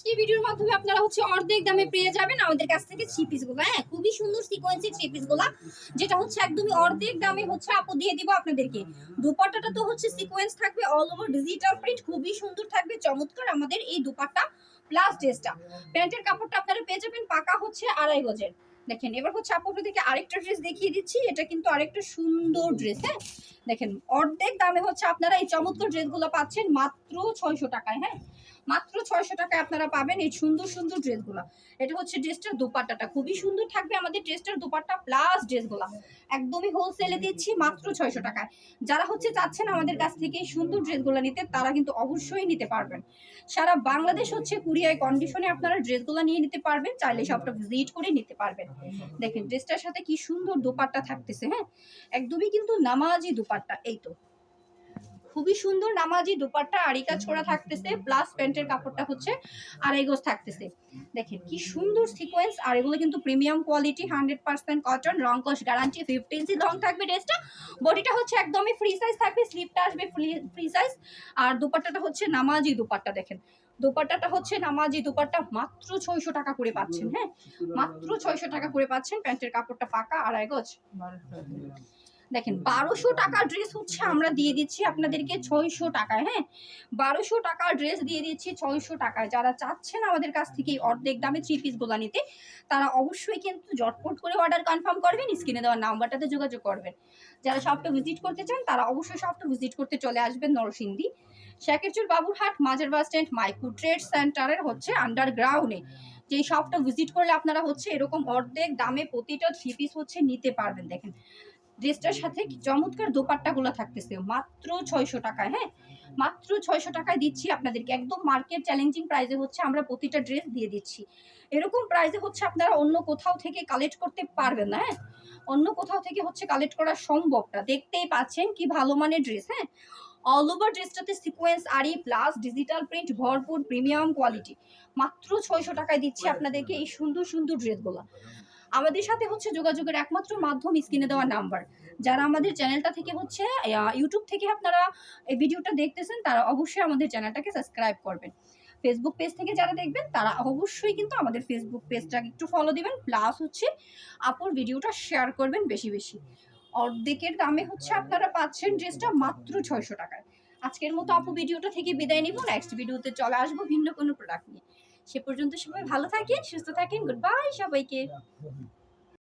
আজকে ভিডিওর মাধ্যমে আপনারা হচ্ছে অর্ধেক দামে পেয়ে যাবেন আমাদের কাছ থেকে থ্রি পিসগুলো। হ্যাঁ, খুবই সুন্দর সিকোয়েন্সের থ্রি পিসগুলো, যেটা হচ্ছে একদমই অর্ধেক দামে হচ্ছে আপু দিয়ে দিব আপনাদেরকে। দুপাট্টাটা তো হচ্ছে সিকোয়েন্স থাকবে, অল ওভার ডিজিটাল প্রিন্ট, খুবই সুন্দর থাকবে, চমৎকার আমাদের এই দুপাট্টা প্লাস ড্রেসটা। প্যান্টের কাপড়টা আপনারা পেয়ে যাবেন পাকা হচ্ছে 2.5 গজের। দেখেন এবার হচ্ছে আপু আপনাদেরকে আরেকটা ড্রেস দেখিয়ে দিচ্ছি, এটা কিন্তু আরেকটা সুন্দর ড্রেস। হ্যাঁ, দেখেন অর্ধেক দামে হচ্ছে আপনারা এই চমৎকার ড্রেসগুলো পাচ্ছেন মাত্র 600 টাকায়। হ্যাঁ, মাত্র 600 টাকায় আপনারা পাবেন এই সুন্দর সুন্দর ড্রেসগুলো। এটা হচ্ছে ড্রেসটার দোপাট্টাটা খুবই সুন্দর থাকবে, আমাদের ড্রেসটার দোপাট্টা প্লাস ড্রেসগুলো একদমই হোলসেলে দিচ্ছি মাত্র 600 টাকায়। যারা হচ্ছে চাচ্ছেন আমাদের কাছ থেকে এই সুন্দর ড্রেসগুলো নিতে, তারা কিন্তু অবশ্যই নিতে পারবেন। সারা বাংলাদেশ হচ্ছে কুরিয়ার কন্ডিশনে আপনারা ড্রেসগুলো নিয়ে নিতে পারবেন, চাইলে সবটা ভিজিট করে নিতে পারবেন। দেখেন ড্রেসটার সাথে কি সুন্দর দোপাট্টা থাকতেছে। হ্যাঁ, একদমই কিন্তু নামাজি দোপাট্টা, এই তো খুবই সুন্দর নামাজি দুপাট্টা আরিকা ছোড়া থাকতেছে, প্লাস প্যান্টের কাপড়টা হচ্ছে 2.5 গজ থাকতেছে। দেখেন কি সুন্দর সিকোয়েন্স, আর এগুলো কিন্তু প্রিমিয়াম কোয়ালিটি, 100% কটন, রং কস গ্যারান্টি, 15 ইঞ্চি লং থাকবে ড্রেসটা। বডিটা হচ্ছে একদমই ফ্রি সাইজ থাকবে, স্লিপটা আসবে ফ্রি সাইজ, আর দুপাট্টাটা হচ্ছে নামাজি দুপাট্টা। দেখেন দোপাট্টাটা হচ্ছে নামাজি দোপাট্টা, মাত্র 600 টাকা করে পাচ্ছেন। হ্যাঁ, মাত্র 600 টাকা করে পাচ্ছেন। প্যান্টের কাপড়টা পাকা 2.5 গজ। দেখেন 1200 টাকার ড্রেস হচ্ছে আমরা দিয়ে দিচ্ছি আপনাদেরকে 600 টাকায়। হ্যাঁ, 1200 টাকার ড্রেস দিয়ে দিচ্ছি 600 টাকায়। যারা চাচ্ছেন আমাদের কাছ থেকে অর্ধেক দামে থ্রি পিসগুলো নিতে, তারা অবশ্যই কিন্তু জটপট করে অর্ডার কনফার্ম করবেন, স্ক্রিনে দেওয়ার নাম্বারটাতে যোগাযোগ করবেন। যারা শপটা ভিজিট করতে চান তারা অবশ্যই শপটা ভিজিট করতে চলে আসবেন নরসিংদী শেখেরচর বাবুরহাট মাজার বাস স্ট্যান্ড মাইকুর ট্রেড সেন্টারের হচ্ছে আন্ডারগ্রাউন্ডে। যে শপটা ভিজিট করলে আপনারা হচ্ছে এরকম অর্ধেক দামে প্রতিটা থ্রি পিস হচ্ছে নিতে পারবেন। দেখেন ড্রেসটার সাথে চমৎকার দোপাট্টাগুলো থাকতেছে মাত্র 600 টাকায়। হ্যাঁ, মাত্র 600 টাকায় দিচ্ছি আপনাদেরকে, একদম মার্কেট চ্যালেঞ্জিং প্রাইসে হচ্ছে আমরা প্রতিটা ড্রেস দিয়ে দিচ্ছি। এরকম প্রাইসে হচ্ছে আপনারা অন্য কোথাও থেকে কালেক্ট করতে পারবেন না। হ্যাঁ, অন্য কোথাও থেকে হচ্ছে কালেক্ট করা সম্ভব না। দেখতেই পাচ্ছেন কি ভালো মানের ড্রেস। হ্যাঁ, অল ওভার ড্রেসটাতে সিকোয়েন্স আরি প্লাস ডিজিটাল প্রিন্ট ভরপুর প্রিমিয়াম কোয়ালিটি, মাত্র 600 টাকায় দিচ্ছি আপনাদেরকে এই সুন্দর সুন্দর ড্রেসগুলো। আমাদের সাথে হচ্ছে যোগাযোগের একমাত্র মাধ্যম স্ক্রিনে দেওয়া নাম্বার। যারা আমাদের চ্যানেলটা থেকে হচ্ছে ইউটিউব থেকে আপনারা এই ভিডিওটা দেখতেছেন, তারা অবশ্যই আমাদের চ্যানেলটাকে সাবস্ক্রাইব করবেন। ফেসবুক পেজ থেকে যারা দেখবেন তারা অবশ্যই কিন্তু আমাদের ফেসবুক পেজটাকে একটু ফলো দিবেন, প্লাস হচ্ছে আপুর ভিডিওটা শেয়ার করবেন বেশি বেশি। অর্ধেকের দামে হচ্ছে আপনারা পাচ্ছেন ড্রেসটা মাত্র 600 টাকায়। আজকের মতো আপু ভিডিওটা থেকে বিদায় নিব, নেক্সট ভিডিওতে চলে আসবো ভিন্ন কোনো প্রোডাক্ট নিয়ে। সে পর্যন্ত সবাই ভালো থাকেন, সুস্থ থাকেন, গুড বাই সবাইকে।